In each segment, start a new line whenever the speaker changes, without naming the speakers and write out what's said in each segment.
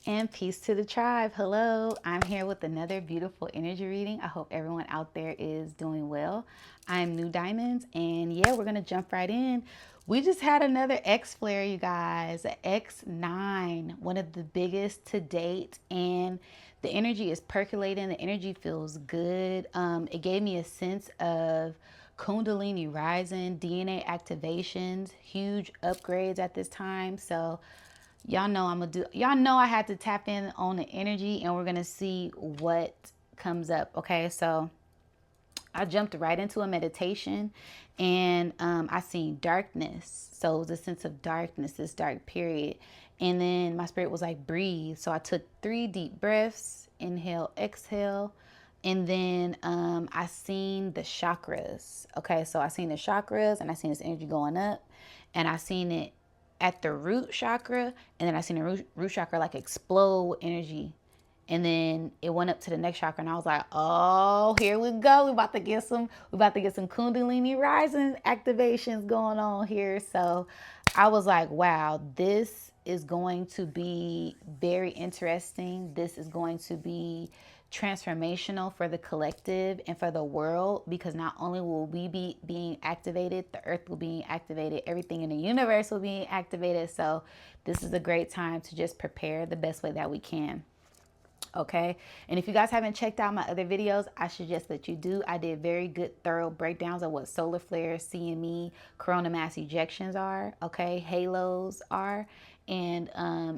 And peace to the tribe. Hello, I'm here with another beautiful energy reading. I hope everyone out there is doing well. I'm NuDiamonds, and yeah, we're gonna jump right in. We just had another X flare, you guys, a X9, one of the biggest to date, and the energy is percolating. The energy feels good. It gave me a sense of Kundalini rising, DNA activations, huge upgrades at this time. So y'all know y'all know I had to tap in on the energy, and we're gonna see what comes up. Okay, so I jumped right into a meditation, and I seen darkness. So it was a sense of darkness, this dark period. And then my spirit was like, breathe. So I took 3 deep breaths, inhale, exhale. And then I seen the chakras. Okay, so I seen the chakras, and I seen this energy going up, and I seen it at the root chakra, and then I seen the root chakra like explode with energy. And then it went up to the next chakra, and I was like, "Oh, here we go. We about to get some Kundalini rising activations going on here." So I was like, "Wow, this is going to be very interesting. This is going to be transformational for the collective and for the world, because not only will we be being activated, the earth will be activated, everything in the universe will be activated. So this is a great time to just prepare the best way that we can." Okay, and if you guys haven't checked out my other videos, I suggest that you do. I did very good thorough breakdowns of what solar flares, CME, coronal mass ejections are, okay, halos are. And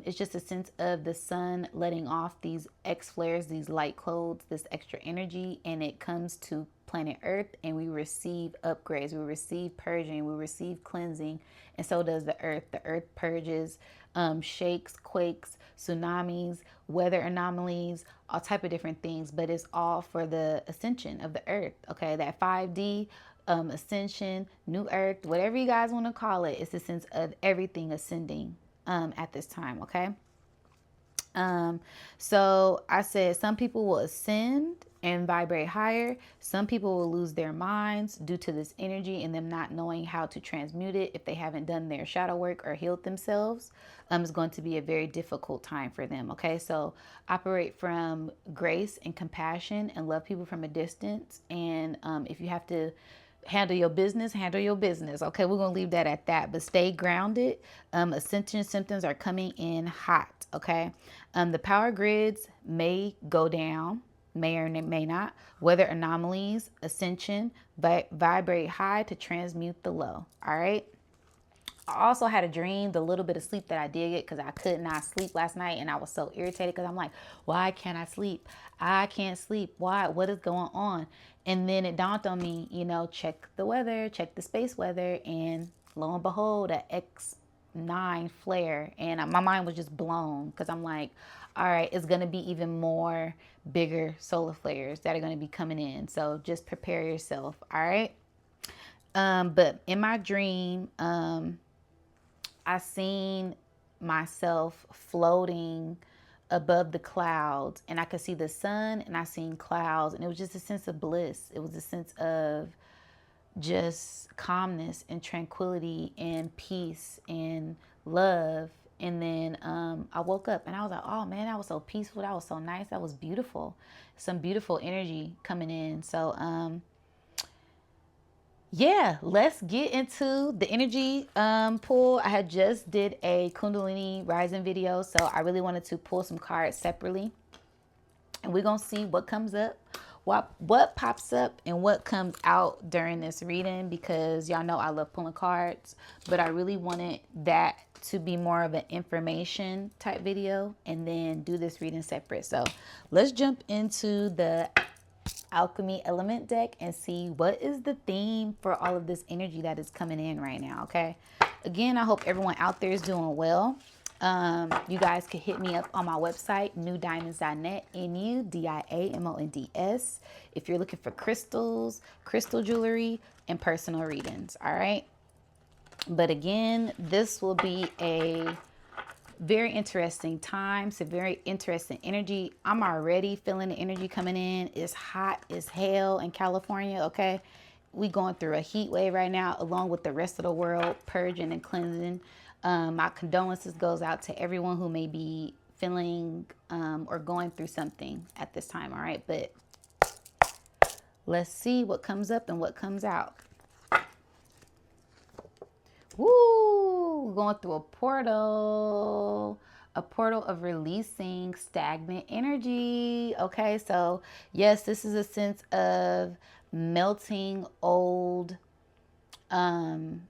it's just a sense of the sun letting off these X flares, these light clouds, this extra energy, and it comes to planet Earth, and we receive upgrades, we receive purging, we receive cleansing, and so does the Earth. The Earth purges, shakes, quakes, tsunamis, weather anomalies, all type of different things, but it's all for the ascension of the Earth. Okay, that 5D ascension, new Earth, whatever you guys want to call it, it's a sense of everything ascending at this time. Okay. So I said some people will ascend and vibrate higher. Some people will lose their minds due to this energy and them not knowing how to transmute it if they haven't done their shadow work or healed themselves. It's going to be a very difficult time for them. Okay, so operate from grace and compassion and love people from a distance. And if you have to handle your business, handle your business. Okay, we're gonna leave that at that, but stay grounded. Ascension symptoms are coming in hot. Okay, the power grids may go down, may or may not. Weather anomalies, ascension, vibrate high to transmute the low. All right. I also had a dream, the little bit of sleep that I did get, because I could not sleep last night, and I was so irritated because I'm like, why can't I sleep? I can't sleep. Why? What is going on? And then it dawned on me, check the weather, check the space weather, and lo and behold, a X9 flare, and my mind was just blown, because I'm like, all right, it's going to be even more bigger solar flares that are going to be coming in. So just prepare yourself. All right. But in my dream, I seen myself floating above the clouds, and I could see the sun, and I seen clouds, and it was just a sense of bliss. It was a sense of just calmness and tranquility and peace and love. And then I woke up, and I was like, oh man, that was so peaceful. That was so nice. That was beautiful. Some beautiful energy coming in. So yeah, let's get into the energy pull. I had just did a Kundalini rising video, so I really wanted to pull some cards separately, and we're gonna see what comes up, what pops up, and what comes out during this reading, because y'all know I love pulling cards, but I really wanted that to be more of an information type video, and then do this reading separate. So let's jump into the alchemy element deck and see what is the theme for all of this energy that is coming in right now. Okay, again, I hope everyone out there is doing well. You guys can hit me up on my website, NuDiamonds.net, NuDiamonds, if you're looking for crystals, crystal jewelry, and personal readings. All right, but again, this will be a very interesting time. It's a very interesting energy. I'm already feeling the energy coming in. It's hot as hell in California. Okay, we going through a heat wave right now, along with the rest of the world, purging and cleansing. My condolences goes out to everyone who may be feeling or going through something at this time. All right, but let's see what comes up and what comes out. Woo! Going through a portal of releasing stagnant energy. Okay, so yes, this is a sense of melting old stagnant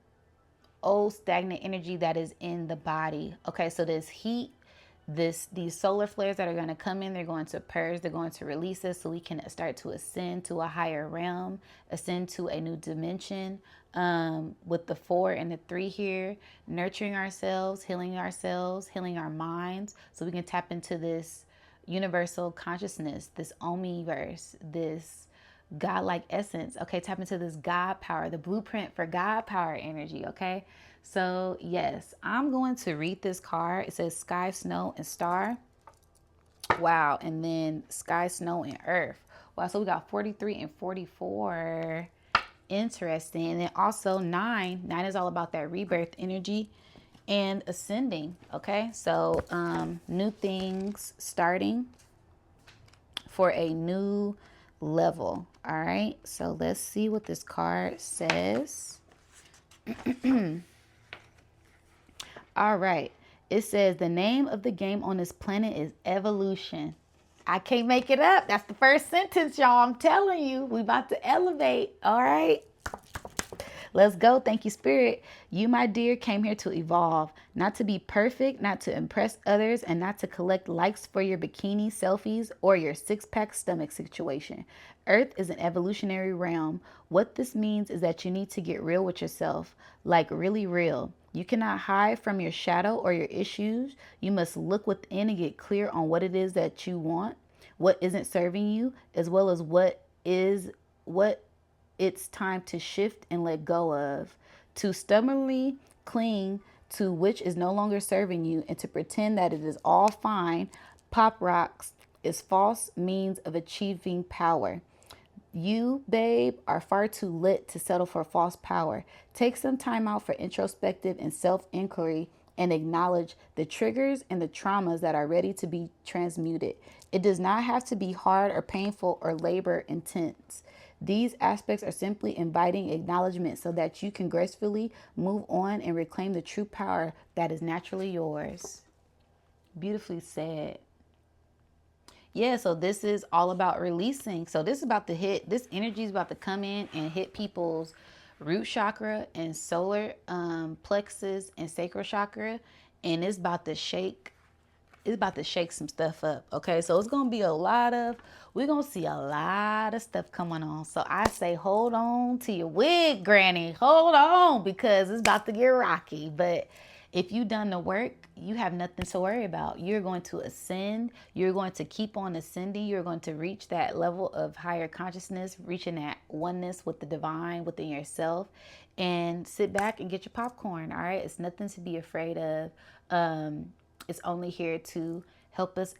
energy that is in the body. Okay, so this heat, these solar flares that are going to come in, they're going to purge, they're going to release us so we can start to ascend to a higher realm, ascend to a new dimension. With the 4 and the 3 here, nurturing ourselves, healing our minds, so we can tap into this universal consciousness, this omniverse, this God-like essence. Okay, tap into this God power, the blueprint for God power energy. Okay, so yes, I'm going to read this card. It says sky, snow, and star. Wow, and then sky, snow, and earth. Wow, so we got 43 and 44. Interesting. And then also 9 is all about that rebirth energy and ascending. Okay, so new things starting for a new level. All right, so let's see what this card says. All right, it says the name of the game on this planet is evolution. I can't make it up. That's the first sentence, y'all. I'm telling you, we about to elevate. All right. Let's go. Thank you, Spirit. You, my dear, came here to evolve, not to be perfect, not to impress others, and not to collect likes for your bikini selfies or your six-pack stomach situation. Earth is an evolutionary realm. What this means is that you need to get real with yourself, like really real. You cannot hide from your shadow or your issues. You must look within and get clear on what it is that you want, what isn't serving you, as well as what it's time to shift and let go of. To stubbornly cling to which is no longer serving you and to pretend that it is all fine, pop rocks, is false means of achieving power. You, babe, are far too lit to settle for false power. Take some time out for introspective and self-inquiry and acknowledge the triggers and the traumas that are ready to be transmuted. It does not have to be hard or painful or labor intense. These aspects are simply inviting acknowledgement so that you can gracefully move on and reclaim the true power that is naturally yours. Beautifully said. Yeah, so this is all about releasing. So this is about to hit, this energy is about to come in and hit people's root chakra and solar plexus and sacral chakra. And it's about to shake some stuff up. Okay, so it's gonna be we're gonna see a lot of stuff coming on. So I say hold on to your wig, granny. Hold on, because it's about to get rocky. But if you've done the work, you have nothing to worry about. You're going to ascend. You're going to keep on ascending. You're going to reach that level of higher consciousness, reaching that oneness with the divine within yourself. And sit back and get your popcorn, all right? It's nothing to be afraid of. It's only here to help us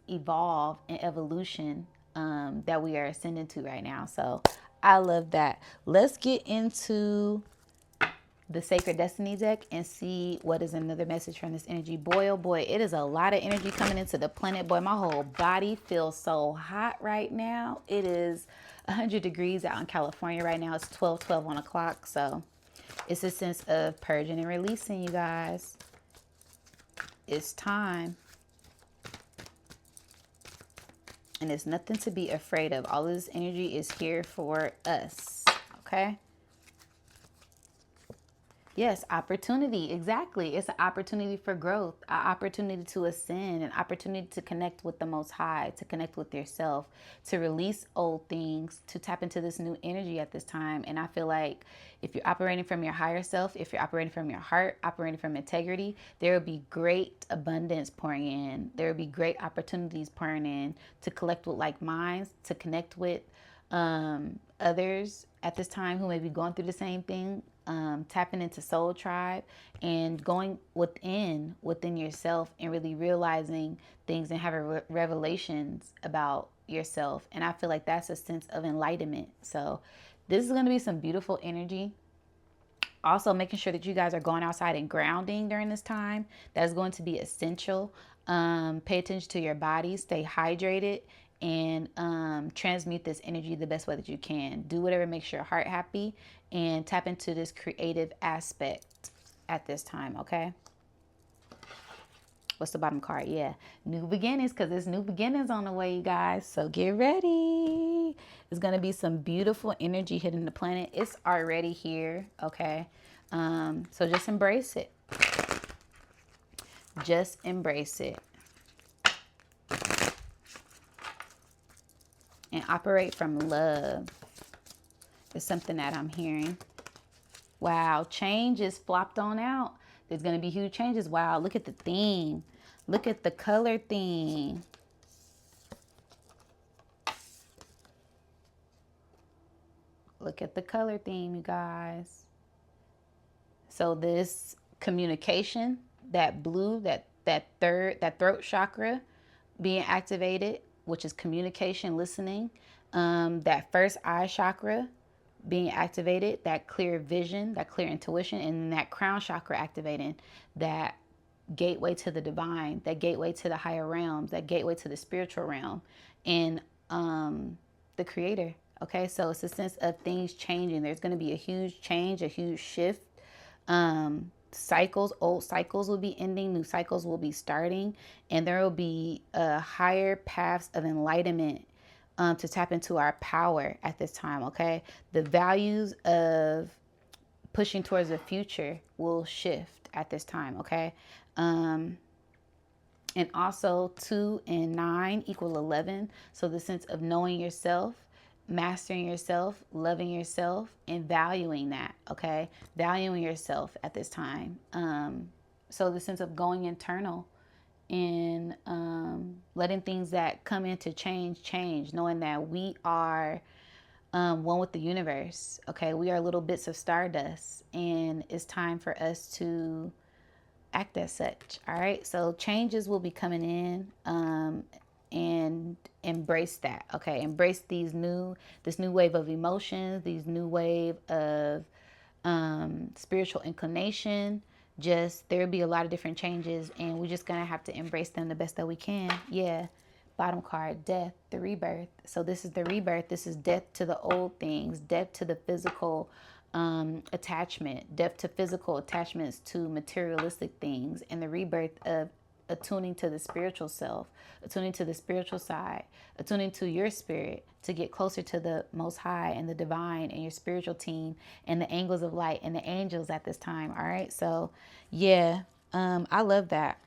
evolve in evolution that we are ascending to right now. So I love that. Let's get into the Sacred Destiny deck and see what is another message from this energy. Boy, oh boy, it is a lot of energy coming into the planet. Boy, my whole body feels so hot right now. It is 100 degrees out in California right now. It's 12 on the clock. So it's a sense of purging and releasing, you guys. It's time. And it's nothing to be afraid of. All of this energy is here for us. Okay? Yes, opportunity. Exactly. It's an opportunity for growth, an opportunity to ascend, an opportunity to connect with the Most High, to connect with yourself, to release old things, to tap into this new energy at this time. And I feel like if you're operating from your higher self, if you're operating from your heart, operating from integrity, there will be great abundance pouring in. There will be great opportunities pouring in to collect with like minds, to connect with others at this time who may be going through the same thing. Tapping into Soul Tribe and going within yourself and really realizing things and having revelations about yourself. And I feel like that's a sense of enlightenment. So this is going to be some beautiful energy. Also, making sure that you guys are going outside and grounding during this time. That's going to be essential. Pay attention to your body, stay hydrated, and transmute this energy the best way that you can. Do whatever makes your heart happy and tap into this creative aspect at this time, okay? What's the bottom card? Yeah, new beginnings, because there's new beginnings on the way, you guys. So get ready. There's going to be some beautiful energy hitting the planet. It's already here, okay? So just embrace it. Just embrace it. And operate from love. It's something that I'm hearing. Wow, change is flopped on out. There's going to be huge changes. Wow, look at the theme. Look at the color theme. Look at the color theme, you guys. So this communication, that blue, that throat chakra being activated, which is communication, listening. That first eye chakra being activated, that clear vision, that clear intuition, and that crown chakra activating, that gateway to the divine, that gateway to the higher realms, that gateway to the spiritual realm, and the creator. Okay, so it's a sense of things changing. There's going to be a huge change, a huge shift. Cycles, old cycles will be ending, new cycles will be starting, and there will be higher paths of enlightenment to tap into our power at this time, okay? The values of pushing towards the future will shift at this time, okay? And also 2 and 9 equal 11. So the sense of knowing yourself, mastering yourself, loving yourself, and valuing that, okay? Valuing yourself at this time. So the sense of going internal and letting things that come into change, knowing that we are one with the universe, okay? We are little bits of stardust, and it's time for us to act as such, all right? So changes will be coming in, and embrace that, okay? Embrace this new wave of emotions, these new wave of spiritual inclination. Just there'll be a lot of different changes, and we're just gonna have to embrace them the best that we can. Yeah. Bottom card, death, the rebirth. So this is the rebirth. This is death to the old things, death to the physical attachment, death to physical attachments to materialistic things, and the rebirth of attuning to the spiritual self, attuning to the spiritual side, attuning to your spirit to get closer to the Most High and the divine and your spiritual team and the angels of light and the angels at this time. All right. So yeah, I love that.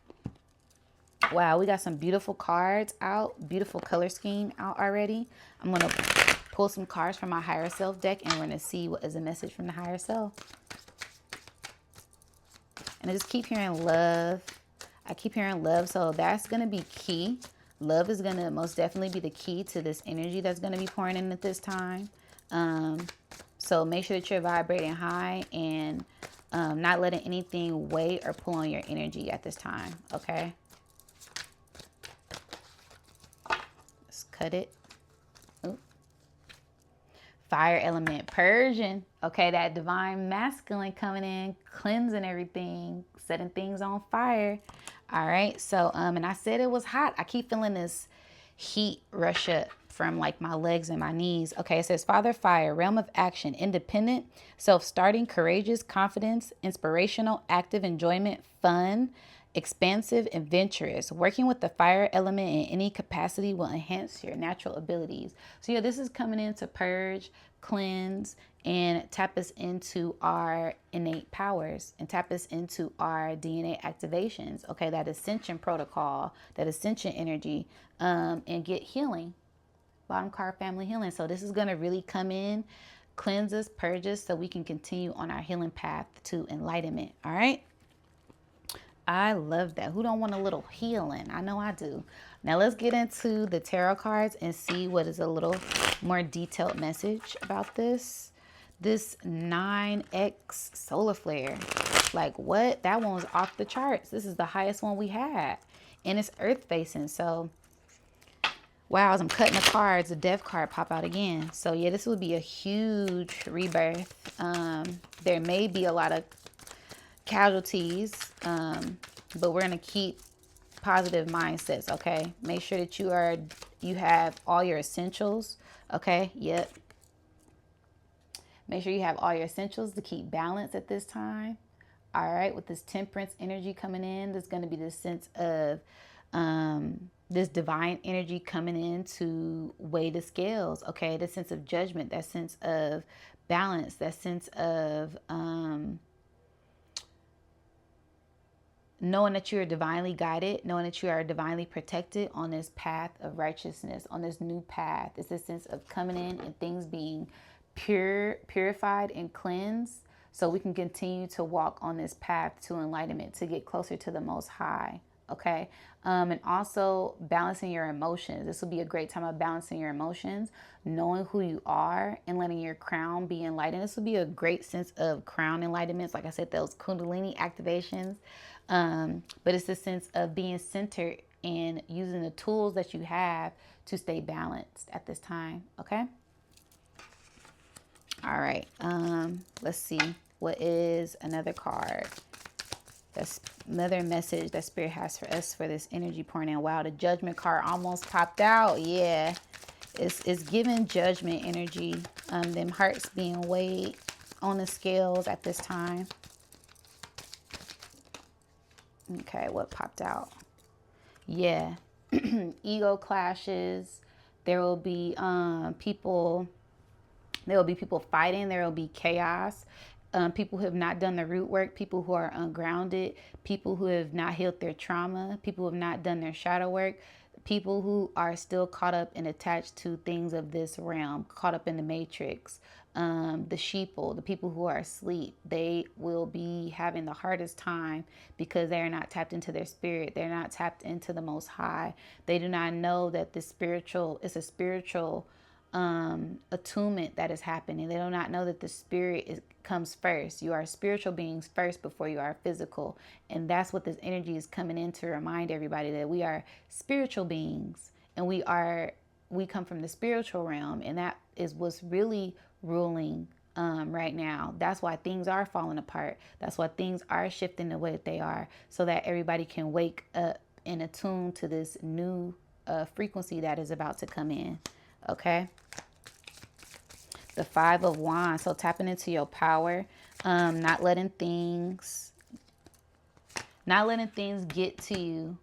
Wow, we got some beautiful cards out, beautiful color scheme out already. I'm going to pull some cards from my higher self deck, and we're going to see what is a message from the higher self. And I just keep hearing love. I keep hearing love, so that's going to be key. Love is going to most definitely be the key to this energy that's going to be pouring in at this time. So make sure that you're vibrating high and not letting anything weigh or pull on your energy at this time, okay? Let's cut it. Ooh. Fire element, Persian. Okay, that divine masculine coming in, cleansing everything, setting things on fire. All right, so and I said it was hot. I keep feeling this heat rush up from like my legs and my knees. Okay, it says Father Fire, realm of action, independent, self-starting, courageous, confidence, inspirational, active, enjoyment, fun, expansive, adventurous. Working with the fire element in any capacity will enhance your natural abilities. So yeah, this is coming in to purge, cleanse, and tap us into our innate powers and tap us into our DNA activations. Okay, that ascension protocol, that ascension energy, and get healing. Bottom card, family healing. So this is going to really come in, cleanse us, purge us, so we can continue on our healing path to enlightenment. All right. I love that. Who don't want a little healing? I know I do. Now let's get into the tarot cards and see what is a little more detailed message about this. This 9X solar flare. Like what? That one was off the charts. This is the highest one we had. And it's earth facing. So Wow, as I'm cutting the cards, the death card pop out again. So yeah, this would be a huge rebirth. There may be a lot of casualties, but we're gonna keep positive mindsets. Okay, make sure that you have all your essentials. Okay, yep. Make sure you have all your essentials to keep balance at this time. All right, with this temperance energy coming in, there's going to be this sense of this divine energy coming in to weigh the scales. Okay, the sense of judgment, that sense of balance, that sense of knowing that you are divinely guided, knowing that you are divinely protected on this path of righteousness, on this new path. It's a sense of coming in and things being purified and cleansed, so we can continue to walk on this path to enlightenment, to get closer to the Most High. Okay. And also balancing your emotions. This will be a great time of balancing your emotions, knowing who you are, and letting your crown be enlightened. This will be a great sense of crown enlightenments. Like I said, those Kundalini activations. But it's a sense of being centered and using the tools that you have to stay balanced at this time. Okay. All right. Let's see. What is another card? That's another message that Spirit has for us for this energy pouring in. Wow, the Judgment card almost popped out. Yeah, it's giving judgment energy. Them hearts being weighed on the scales at this time. Okay, what popped out? Yeah, ego clashes. There will be people. There will be people fighting. There will be chaos. People who have not done the root work, people who are ungrounded, people who have not healed their trauma, people who have not done their shadow work, people who are still caught up and attached to things of this realm, caught up in the matrix. The sheeple, the people who are asleep, they will be having the hardest time because they are not tapped into their spirit. They're not tapped into the Most High. They do not know that the spiritual is a spiritual attunement that is happening. They do not know that the spirit comes first. You are spiritual beings first before you are physical. And that's what this energy is coming in to remind everybody, that we are spiritual beings, and we come from the spiritual realm, and that is what's really ruling right now. That's why things are falling apart. That's why things are shifting the way that they are, so that everybody can wake up and attune to this new frequency that is about to come in. Okay. The Five of Wands. So tapping into your power, not letting things get to you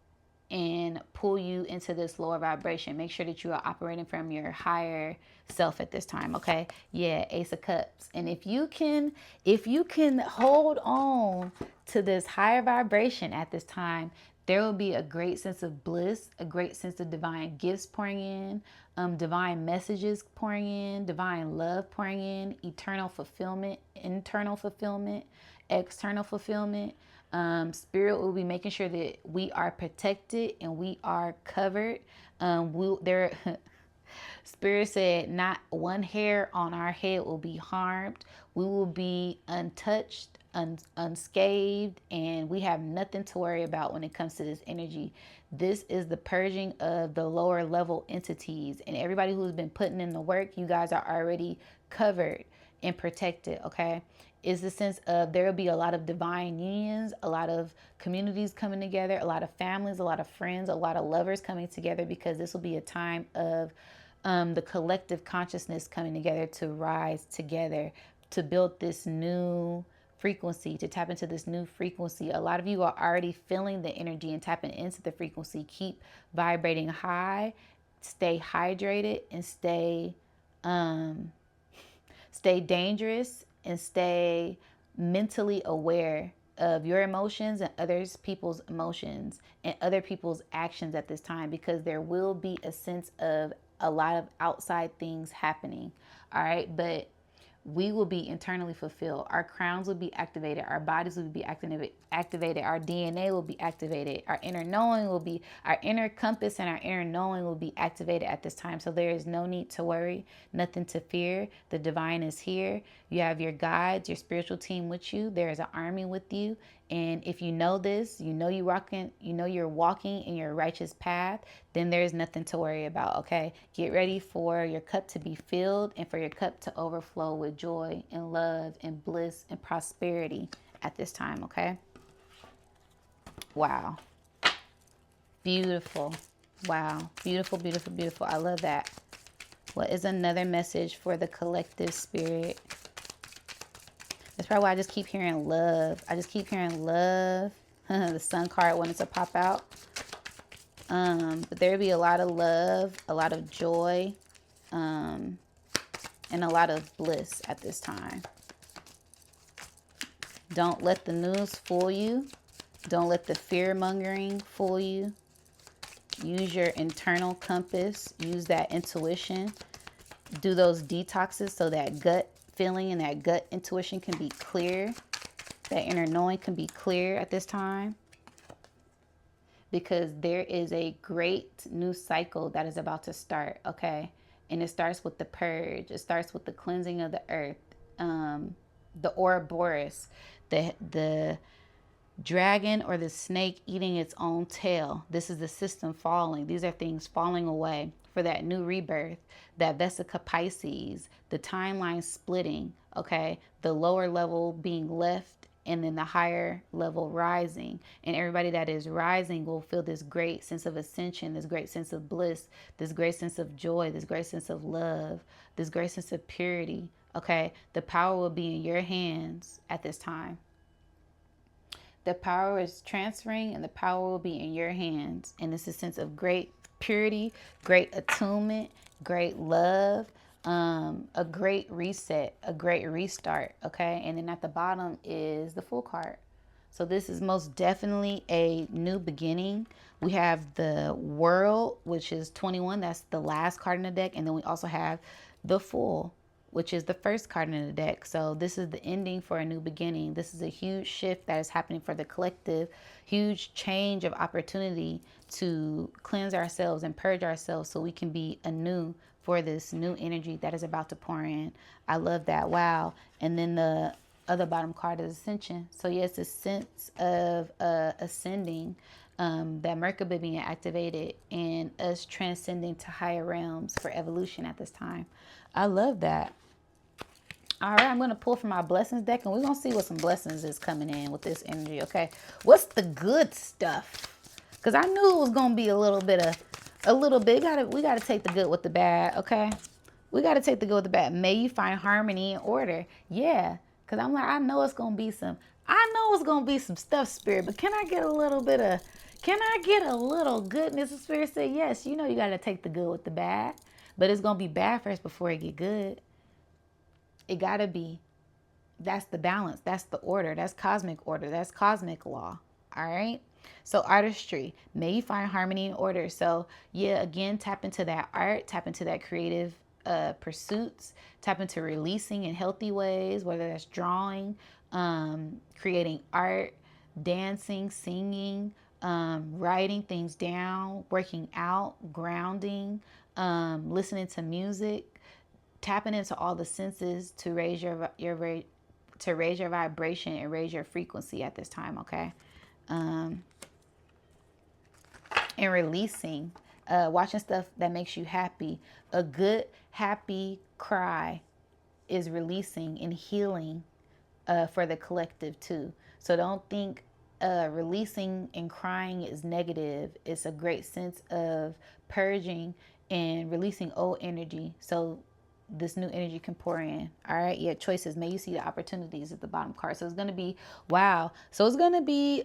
and pull you into this lower vibration. Make sure that you are operating from your higher self at this time. Okay. Yeah. Ace of Cups. And if you can hold on to this higher vibration at this time, there will be a great sense of bliss, a great sense of divine gifts pouring in, divine messages pouring in, divine love pouring in, eternal fulfillment, internal fulfillment, external fulfillment. Spirit will be making sure that we are protected and we are covered. Spirit said not one hair on our head will be harmed. We will be untouched, unscathed, and we have nothing to worry about when it comes to this energy. This is the purging of the lower level entities, and everybody who's been putting in the work, you guys are already covered and protected. Okay. Is the sense of there will be a lot of divine unions, a lot of communities coming together, a lot of families, a lot of friends, a lot of lovers coming together, because this will be a time of the collective consciousness coming together to rise together, to build this new frequency, to tap into this new frequency. A lot of you are already feeling the energy and tapping into the frequency. Keep vibrating high, stay hydrated, and stay dangerous, and stay mentally aware of your emotions and others people's emotions and other people's actions at this time, because there will be a sense of a lot of outside things happening. All right. But we will be internally fulfilled. Our crowns will be activated. Our bodies will be activated. Our DNA will be activated. Our inner knowing will be, our inner compass and our inner knowing will be activated at this time. So there is no need to worry, nothing to fear. The divine is here. You have your guides, your spiritual team with you. There is an army with you, And if you know this, you're walking in your righteous path, then there's nothing to worry about, okay? Get ready for your cup to be filled and for your cup to overflow with joy and love and bliss and prosperity at this time, okay? Wow. Beautiful. Wow. Beautiful, beautiful, beautiful. I love that. What is another message for the collective spirit? That's probably why I just keep hearing love. I just keep hearing love. The sun card wanted to pop out. But there'll be a lot of love, a lot of joy, and a lot of bliss at this time. Don't let the news fool you. Don't let the fear mongering fool you. Use your internal compass. Use that intuition. Do those detoxes so that gut feeling and that gut intuition can be clear. That inner knowing can be clear at this time. Because there is a great new cycle that is about to start, okay? And it starts with the purge. It starts with the cleansing of the earth. The Ouroboros, the dragon or the snake eating its own tail. This is the system falling. These are things falling away for that new rebirth, that Vesica Pisces, the timeline splitting, okay? The lower level being left and then the higher level rising. And everybody that is rising will feel this great sense of ascension, this great sense of bliss, this great sense of joy, this great sense of love, this great sense of purity, okay? The power will be in your hands at this time. The power is transferring and the power will be in your hands. And it's a sense of great purity, great attunement, great love, a great reset, a great restart, okay? And then at the bottom is the Fool card. So this is most definitely a new beginning. We have the World, which is 21. That's the last card in the deck. And then we also have the Fool, which is the first card in the deck. So this is the ending for a new beginning. This is a huge shift that is happening for the collective, huge change of opportunity to cleanse ourselves and purge ourselves so we can be anew for this new energy that is about to pour in. I love that. Wow. And then the other bottom card is Ascension. So yes, a sense of ascending, that Merkaba being activated and us transcending to higher realms for evolution at this time. I love that. All right, I'm going to pull from my blessings deck and we're going to see what some blessings is coming in with this energy, okay? What's the good stuff? Because I knew it was going to be a little bit. We got to take the good with the bad, okay? We got to take the good with the bad. May you find harmony and order. Yeah, because I'm like, I know it's going to be some stuff, Spirit, but can I get a little goodness? The Spirit said, yes, you got to take the good with the bad, but it's going to be bad first before it get good. It gotta be. That's the balance. That's the order. That's cosmic order. That's cosmic law. All right. So artistry, may you find harmony and order. So yeah, again, tap into that art, tap into that creative pursuits, tap into releasing in healthy ways, whether that's drawing, creating art, dancing, singing, writing things down, working out, grounding, listening to music. Tapping into all the senses to raise your vibration and raise your frequency at this time, okay? And releasing, watching stuff that makes you happy. A good happy cry is releasing and healing for the collective too. So don't think releasing and crying is negative. It's a great sense of purging and releasing old energy. So this new energy can pour in. All right. Yeah. Choices. May you see the opportunities at the bottom card. So it's going to be, wow. So it's going to be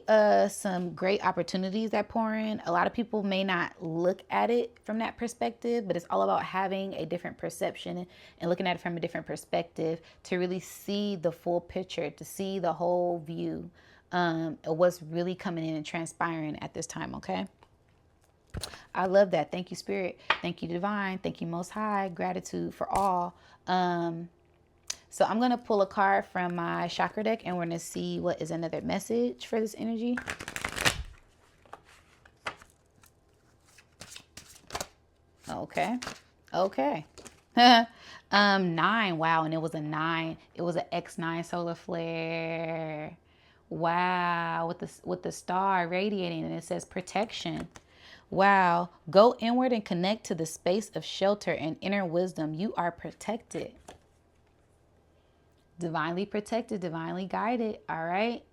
some great opportunities that pour in. A lot of people may not look at it from that perspective, but it's all about having a different perception and looking at it from a different perspective to really see the full picture, to see the whole view of what's really coming in and transpiring at this time. Okay. I love that. Thank you, Spirit. Thank you, Divine. Thank you, Most High. Gratitude for all. So I'm going to pull a card from my chakra deck and we're going to see what is another message for this energy. Okay. Okay. 9. Wow. And it was a 9. It was an X9 solar flare. Wow, with the star radiating, and it says protection. Wow, go inward and connect to the space of shelter and inner wisdom. You are protected. Divinely protected, divinely guided. All right.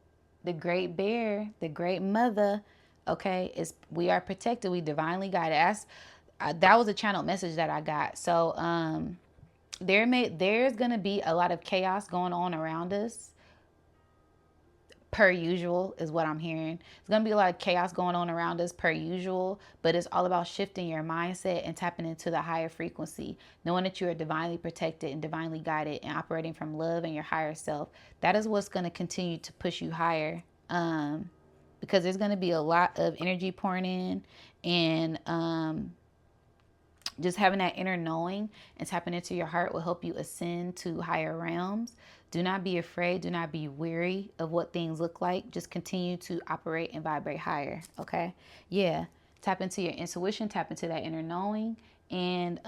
The great bear, the great mother. Okay, is we are protected. We divinely guided. That was a channel message that I got. So there's gonna be a lot of chaos going on around us, per usual, is what I'm hearing. It's going to be a lot of chaos going on around us per usual, but it's all about shifting your mindset and tapping into the higher frequency, knowing that you are divinely protected and divinely guided and operating from love and your higher self. That is what's going to continue to push you higher, because there's going to be a lot of energy pouring in, and just having that inner knowing and tapping into your heart will help you ascend to higher realms. Do not be afraid. Do not be weary of what things look like. Just continue to operate and vibrate higher. Okay. Yeah. Tap into your intuition, tap into that inner knowing, and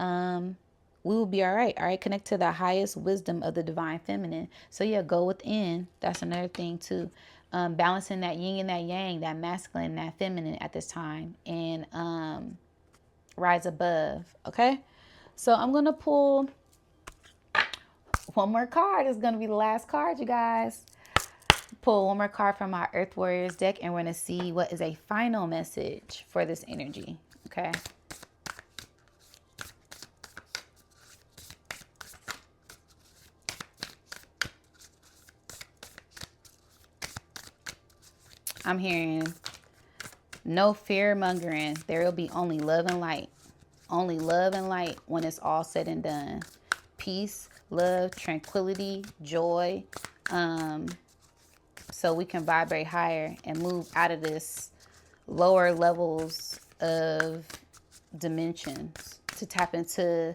we will be all right. All right. Connect to the highest wisdom of the divine feminine. So yeah, go within. That's another thing too. Balancing that yin and that yang, that masculine and that feminine at this time, and rise above. Okay. So I'm going to pull one more card. It's going to be the last card, you guys. Pull one more card from my Earth Warriors deck, and we're going to see what is a final message for this energy. Okay. I'm hearing no fear mongering. There will be only love and light. Only love and light when it's all said and done. Peace, love, tranquility, joy. So we can vibrate higher and move out of this lower levels of dimensions to tap into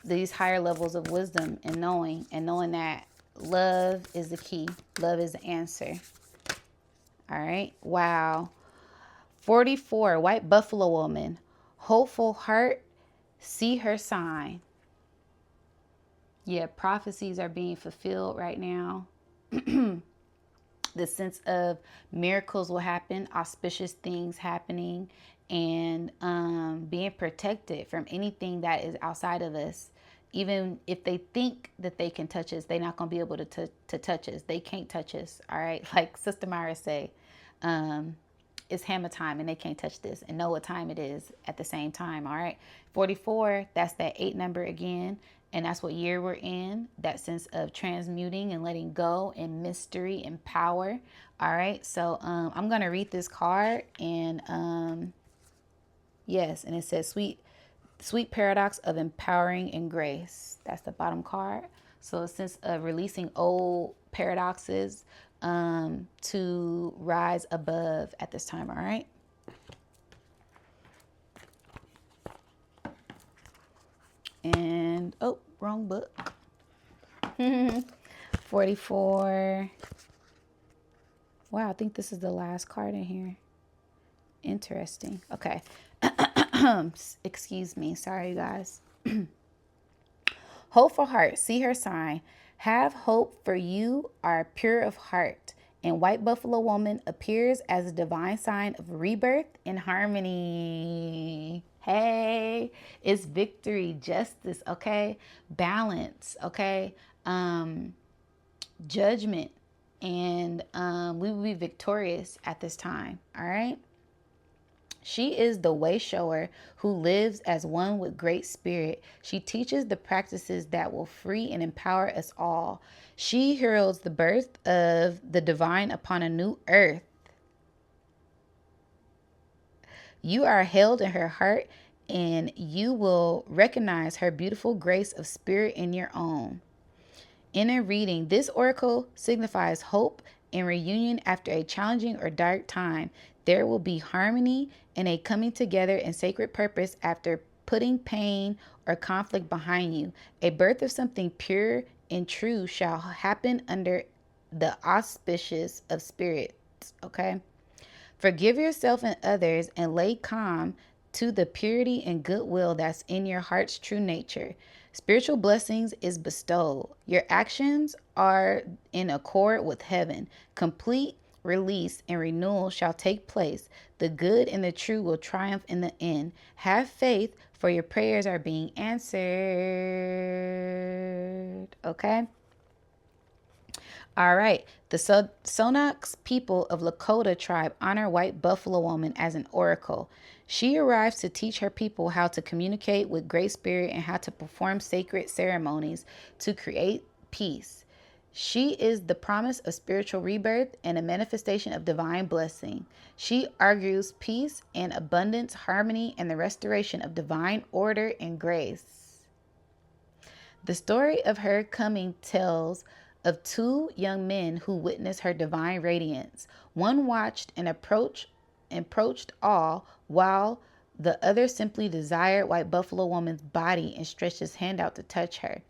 these higher levels of wisdom and knowing that love is the key. Love is the answer. All right. Wow. 44, white buffalo woman, hopeful heart, see her sign. Yeah, prophecies are being fulfilled right now. The sense of miracles will happen, auspicious things happening, and being protected from anything that is outside of us. Even if they think that they can touch us, they're not going to be able to touch us. They can't touch us. All right. Like Sister Myra say, it's hammer time and they can't touch this, and know what time it is at the same time. All right. 44, that's that 8 number again. And that's what year we're in. That sense of transmuting and letting go and mystery and power. All right. So I'm going to read this card, and yes. And it says sweet paradox of empowering and grace. That's the bottom card. So a sense of releasing old paradoxes to rise above at this time. All right. And, oh, wrong book. 44. Wow, I think this is the last card in here. Interesting. Okay. Excuse me. Sorry, you guys. Hopeful heart, see her sign. Have hope, for you are pure of heart. And white buffalo woman appears as a divine sign of rebirth and harmony. Hey, it's victory, justice, okay? Balance, okay? Judgment. And we will be victorious at this time, all right? She is the way shower who lives as one with great spirit. She teaches the practices that will free and empower us all. She heralds the birth of the divine upon a new earth. You are held in her heart, and you will recognize her beautiful grace of spirit in your own. In a reading, this oracle signifies hope and reunion after a challenging or dark time. There will be harmony and a coming together in sacred purpose after putting pain or conflict behind you. A birth of something pure and true shall happen under the auspices of spirits. Okay. Forgive yourself and others and lay calm to the purity and goodwill that's in your heart's true nature. Spiritual blessings is bestowed. Your actions are in accord with heaven. Complete release and renewal shall take place. The good and the true will triumph in the end. Have faith, for your prayers are being answered. Okay? All right. The Sonox people of Lakota tribe honor White Buffalo Woman as an oracle. She arrives to teach her people how to communicate with Great Spirit and how to perform sacred ceremonies to create peace. She is the promise of spiritual rebirth and a manifestation of divine blessing. She argues peace and abundance, harmony, and the restoration of divine order and grace. The story of her coming tells of two young men who witnessed her divine radiance. One watched and approached all, while the other simply desired White Buffalo Woman's body and stretched his hand out to touch her.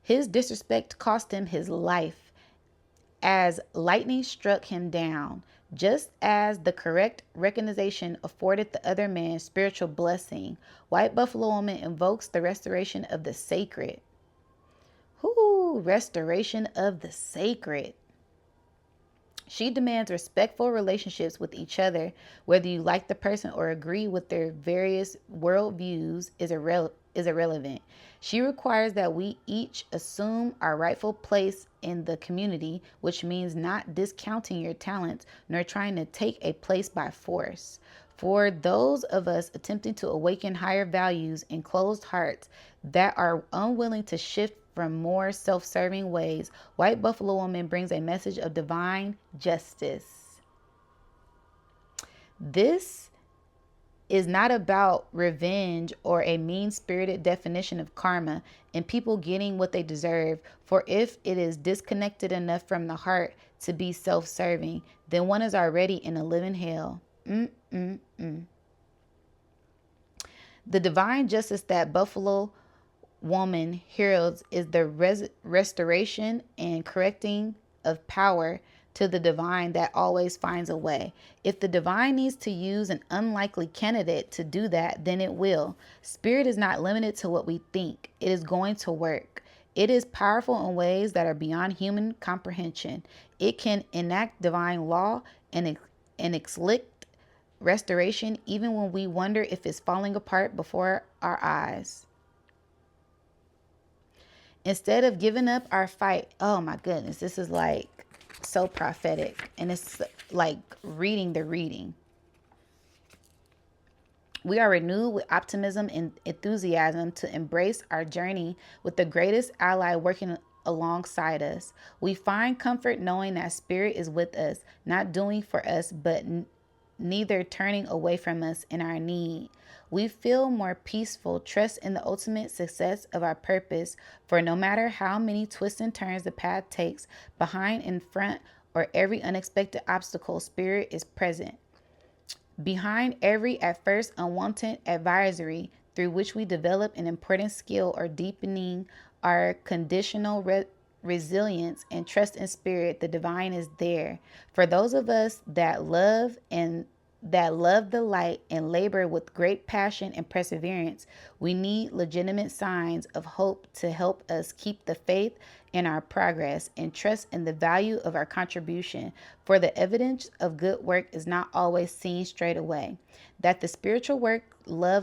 His disrespect cost him his life as lightning struck him down, just as the correct recognition afforded the other man spiritual blessing. White Buffalo Woman invokes the restoration of the sacred. Restoration of the sacred. She demands respectful relationships with each other, whether you like the person or agree with their various worldviews is irrelevant. She requires that we each assume our rightful place in the community, which means not discounting your talents nor trying to take a place by force. For those of us attempting to awaken higher values and closed hearts that are unwilling to shift from more self-serving ways, White Buffalo Woman brings a message of divine justice. This is not about revenge or a mean-spirited definition of karma and people getting what they deserve, for if it is disconnected enough from the heart to be self-serving, then one is already in a living hell. The divine justice that Buffalo Woman heralds is the restoration and correcting of power to the divine that always finds a way. If the divine needs to use an unlikely candidate to do that, then it will. Spirit is not limited to what we think. It is going to work. It is powerful in ways that are beyond human comprehension. It can enact divine law and inflict restoration even when we wonder if it's falling apart before our eyes. Instead of giving up our fight, oh my goodness, this is like so prophetic, and it's like reading the reading. We are renewed with optimism and enthusiasm to embrace our journey with the greatest ally working alongside us. We find comfort knowing that Spirit is with us, not doing for us, but neither turning away from us in our need. We feel more peaceful, trust in the ultimate success of our purpose, for no matter how many twists and turns the path takes, behind, in front, or every unexpected obstacle, Spirit is present. Behind every at first unwanted advisory through which we develop an important skill or deepening our conditional resilience and trust in Spirit, the divine is there. For those of us that love the light and labor with great passion and perseverance, we need legitimate signs of hope to help us keep the faith in our progress and trust in the value of our contribution. For the evidence of good work is not always seen straight away. That the spiritual worlds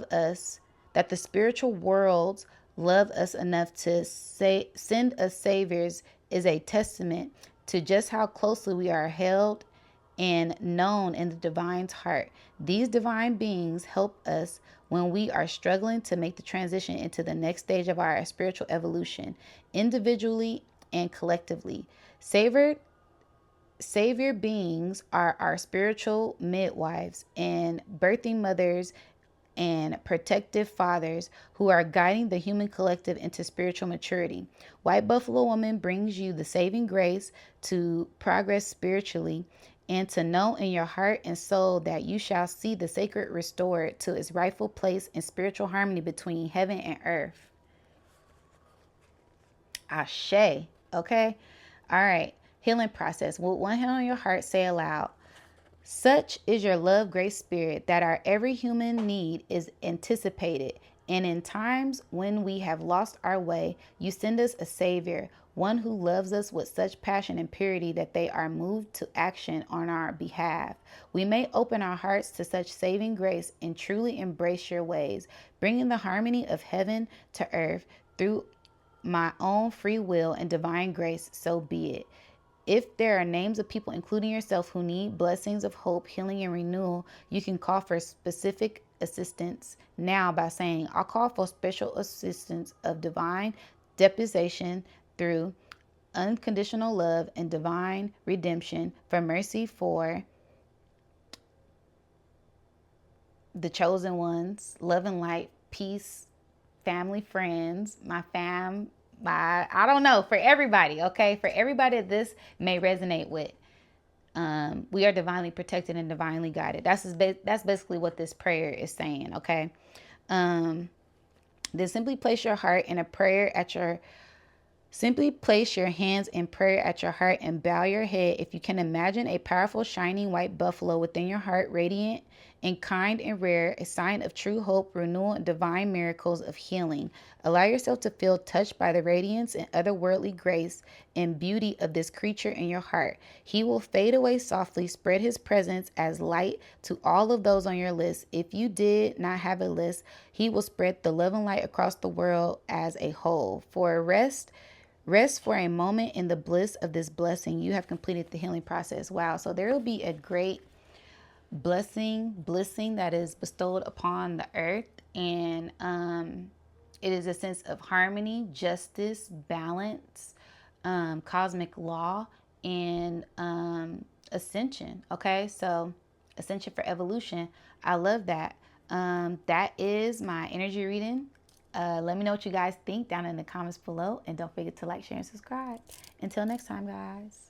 love us enough to send us saviors is a testament to just how closely we are held and known in the divine's heart. These divine beings help us when we are struggling to make the transition into the next stage of our spiritual evolution, individually and collectively. Savior beings are our spiritual midwives and birthing mothers and protective fathers who are guiding the human collective into spiritual maturity. White Buffalo Woman brings you the saving grace to progress spiritually and to know in your heart and soul that you shall see the sacred restored to its rightful place in spiritual harmony between heaven and earth. Ashe. Okay? All right. Healing process. With one hand on your heart, say aloud, such is your love, great Spirit, that our every human need is anticipated And in times when we have lost our way, you send us a savior, one who loves us with such passion and purity that they are moved to action on our behalf. We may open our hearts to such saving grace and truly embrace your ways, bringing the harmony of heaven to earth through my own free will and divine grace, so be it. If there are names of people, including yourself, who need blessings of hope, healing, and renewal, you can call for specific assistance now by saying, I'll call for special assistance of divine deposition through unconditional love and divine redemption, for mercy for the chosen ones, love and light, peace, family, friends, I don't know, for everybody, okay? For everybody that this may resonate with. We are divinely protected and divinely guided. That's basically what this prayer is saying, okay? Then simply place your hands in prayer at your heart and bow your head. If you can imagine a powerful, shining white buffalo within your heart, radiant and kind and rare, a sign of true hope, renewal, and divine miracles of healing. Allow yourself to feel touched by the radiance and otherworldly grace and beauty of this creature in your heart. He will fade away softly, spread his presence as light to all of those on your list. If you did not have a list, he will spread the love and light across the world as a whole. Rest for a moment in the bliss of this blessing. You have completed the healing process. Wow. So there will be a great blessing that is bestowed upon the earth. And it is a sense of harmony, justice, balance, cosmic law, and ascension. Okay. So ascension for evolution. I love that. That is my energy reading. Let me know what you guys think down in the comments below. And don't forget to like, share, and subscribe. Until next time, guys.